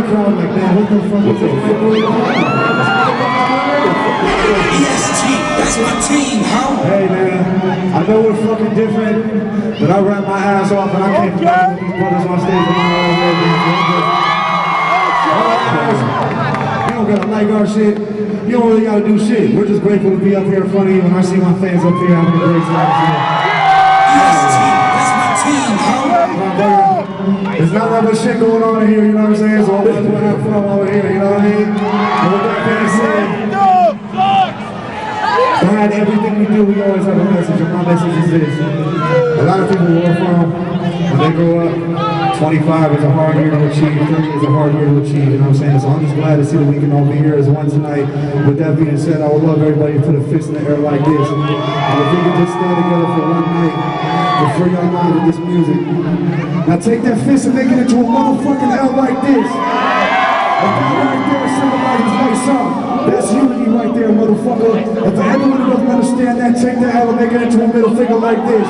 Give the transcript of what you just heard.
the crowd like, man, what the fuck is this? EST, that's my team, huh? Hey man, I know we're fucking different, but I rap my ass off and I can't forget with these brothers on stage with my own You don't gotta like our shit, you don't really gotta do shit. We're just grateful to be up here in front of you and I see my fans up here having a great time. EST, that's my team, huh? There's not that much shit going on in here, you know what I'm saying? So I'm just gonna have fun over here, you know what I mean? And with that being said, behind everything we do, we always have a message, and my message is this. A lot of people where we're from, when they grow up, 25 is a hard year to achieve, 30 is a hard year to achieve, you know what I'm saying? So I'm just glad to see that we can all be here as one tonight. With that being said, I would love everybody to put a fist in the air like this. And if we could just stand together for one night and free our mind with this music. Now take that fist and make it into a motherfucking L like this. And that right there symbolizes like something. That's unity right there, motherfucker. If anyone who doesn't understand that, take the L and make it into a middle finger like this.